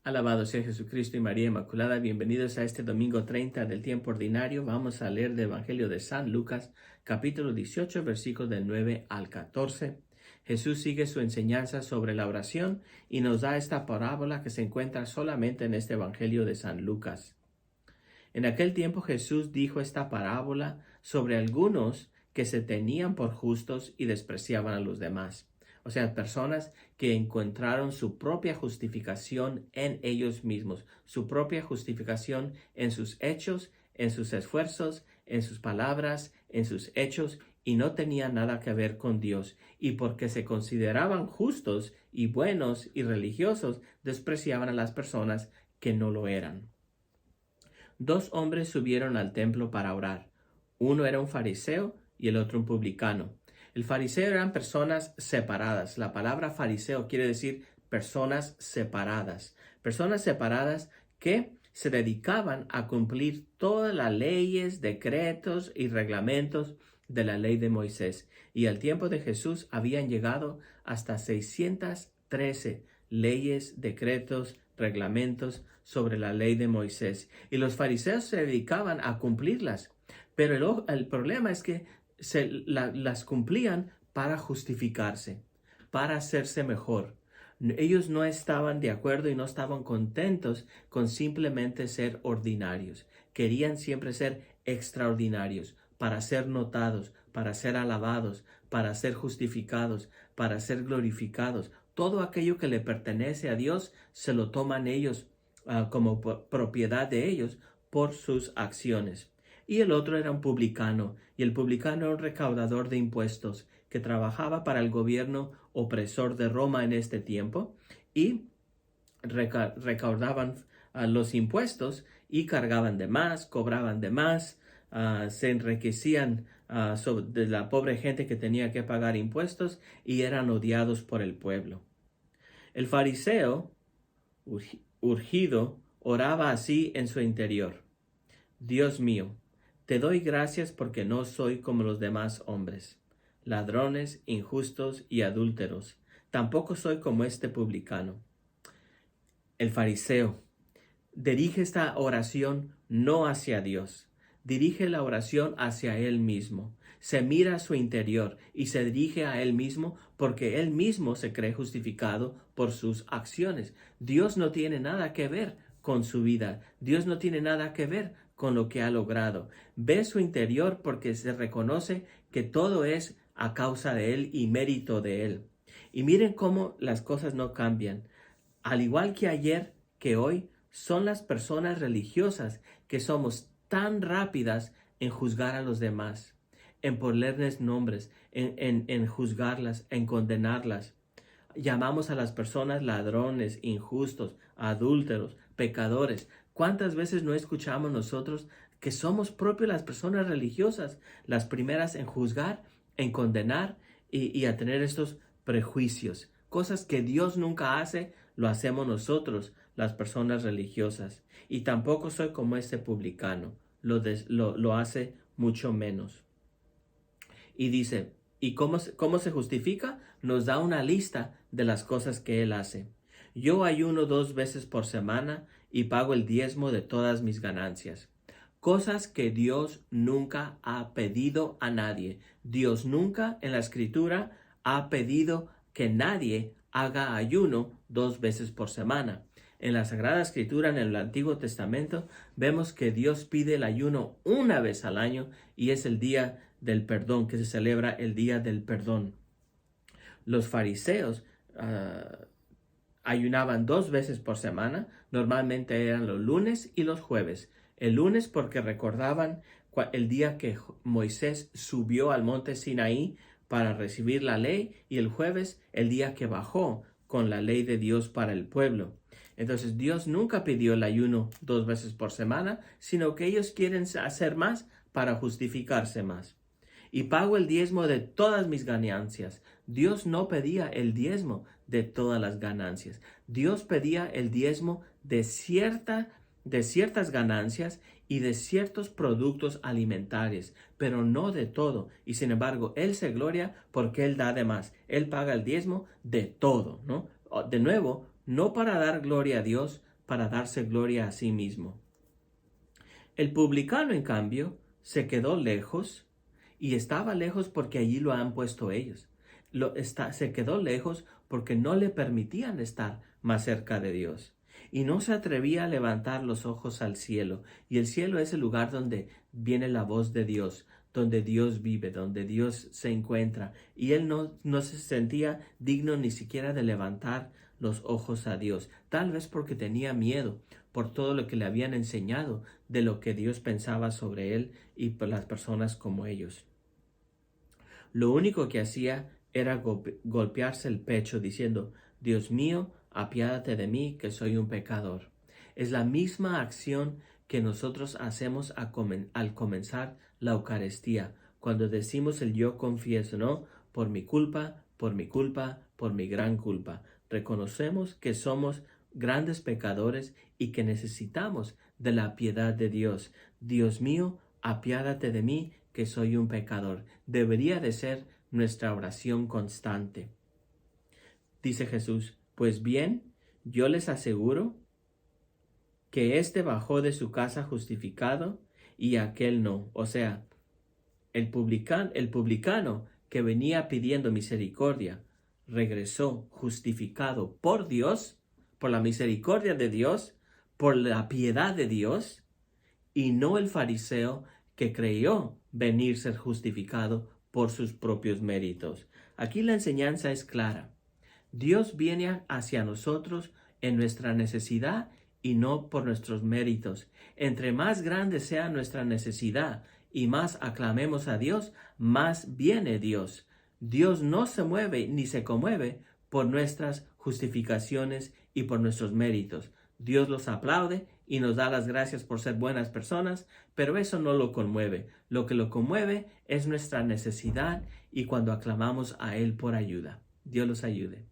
Alabado sea Jesucristo y María Inmaculada. Bienvenidos a este domingo 30 del tiempo ordinario. Vamos a leer del Evangelio de San Lucas, capítulo 18, versículos del 9 al 14. Jesús sigue su enseñanza sobre la oración y nos da esta parábola que se encuentra solamente en este Evangelio de San Lucas. En aquel tiempo Jesús dijo esta parábola sobre algunos que se tenían por justos y despreciaban a los demás. O sea, personas que encontraron su propia justificación en ellos mismos, su propia justificación en sus hechos, en sus esfuerzos, en sus palabras, en sus hechos, y no tenían nada que ver con Dios. Y porque se consideraban justos y buenos y religiosos, despreciaban a las personas que no lo eran. Dos hombres subieron al templo para orar. Uno era un fariseo y el otro un publicano. El fariseo eran personas separadas. La palabra fariseo quiere decir personas separadas. Personas separadas que se dedicaban a cumplir todas las leyes, decretos y reglamentos de la ley de Moisés. Y al tiempo de Jesús habían llegado hasta 613 leyes, decretos, reglamentos sobre la ley de Moisés. Y los fariseos se dedicaban a cumplirlas. Pero el problema es que las cumplían para justificarse, para hacerse mejor. Ellos no estaban de acuerdo y no estaban contentos con simplemente ser ordinarios. Querían siempre ser extraordinarios, para ser notados, para ser alabados, para ser justificados, para ser glorificados. Todo aquello que le pertenece a Dios se lo toman ellos como propiedad de ellos por sus acciones. Y el otro era un publicano, y el publicano era un recaudador de impuestos que trabajaba para el gobierno opresor de Roma en este tiempo y recaudaban los impuestos y cargaban de más, cobraban de más, se enriquecían de la pobre gente que tenía que pagar impuestos y eran odiados por el pueblo. El fariseo, urgido, oraba así en su interior: Dios mío, te doy gracias porque no soy como los demás hombres, ladrones, injustos y adúlteros. Tampoco soy como este publicano. El fariseo dirige esta oración no hacia Dios, dirige la oración hacia él mismo. Se mira a su interior y se dirige a él mismo porque él mismo se cree justificado por sus acciones. Dios no tiene nada que ver con su vida. Dios no tiene nada que ver con lo que ha logrado. Ve su interior porque se reconoce que todo es a causa de él y mérito de él. Y miren cómo las cosas no cambian. Al igual que ayer, que hoy, son las personas religiosas que somos tan rápidas en juzgar a los demás, en ponerles nombres, en juzgarlas, en condenarlas. Llamamos a las personas ladrones, injustos, adúlteros, pecadores. ¿Cuántas veces no escuchamos nosotros que somos propios las personas religiosas, las primeras en juzgar, en condenar y a tener estos prejuicios? Cosas que Dios nunca hace, lo hacemos nosotros, las personas religiosas. Y tampoco soy como este publicano, lo hace mucho menos. Y dice, ¿y cómo se justifica? Nos da una lista de las cosas que él hace. Yo ayuno 2 veces por semana y pago el diezmo de todas mis ganancias. Cosas que Dios nunca ha pedido a nadie. Dios nunca en la Escritura ha pedido que nadie haga ayuno 2 veces por semana. En la Sagrada Escritura, en el Antiguo Testamento, vemos que Dios pide el ayuno una vez al año y es el día del perdón, que se celebra el día del perdón. Los fariseos ayunaban 2 veces por semana, normalmente eran los lunes y los jueves. El lunes porque recordaban el día que Moisés subió al monte Sinaí para recibir la ley, y el jueves el día que bajó con la ley de Dios para el pueblo. Entonces Dios nunca pidió el ayuno 2 veces por semana, sino que ellos quieren hacer más para justificarse más. Y pago el diezmo de todas mis ganancias. Dios no pedía el diezmo de todas las ganancias. Dios pedía el diezmo de ciertas ganancias y de ciertos productos alimentarios, pero no de todo. Y sin embargo, Él se gloria porque Él da de más. Él paga el diezmo de todo, ¿no? De nuevo, no para dar gloria a Dios, para darse gloria a sí mismo. El publicano, en cambio, se quedó lejos, y estaba lejos porque allí lo han puesto ellos. Se quedó lejos porque no le permitían estar más cerca de Dios. Y no se atrevía a levantar los ojos al cielo. Y el cielo es el lugar donde viene la voz de Dios, donde Dios vive, donde Dios se encuentra. Y él no se sentía digno ni siquiera de levantar los ojos a Dios. Tal vez porque tenía miedo por todo lo que le habían enseñado de lo que Dios pensaba sobre él y por las personas como ellos. Lo único que hacía era golpearse el pecho diciendo: Dios mío, apiádate de mí, que soy un pecador. Es la misma acción que nosotros hacemos al comenzar la Eucaristía, cuando decimos el yo confieso, ¿no? Por mi culpa, por mi culpa, por mi gran culpa. Reconocemos que somos grandes pecadores y que necesitamos de la piedad de Dios. Dios mío, apiádate de mí, que soy un pecador. Debería de ser nuestra oración constante. Dice Jesús: pues bien, yo les aseguro que éste bajó de su casa justificado y aquel no. O sea, el publicano que venía pidiendo misericordia regresó justificado por Dios, por la misericordia de Dios, por la piedad de Dios, y no el fariseo que creyó venir ser justificado por sus propios méritos. Aquí la enseñanza es clara. Dios viene hacia nosotros en nuestra necesidad y no por nuestros méritos. Entre más grande sea nuestra necesidad y más aclamemos a Dios, más viene Dios. Dios no se mueve ni se conmueve por nuestras justificaciones y por nuestros méritos. Dios los aplaude y nos da las gracias por ser buenas personas, pero eso no lo conmueve. Lo que lo conmueve es nuestra necesidad y cuando aclamamos a Él por ayuda. Dios los ayude.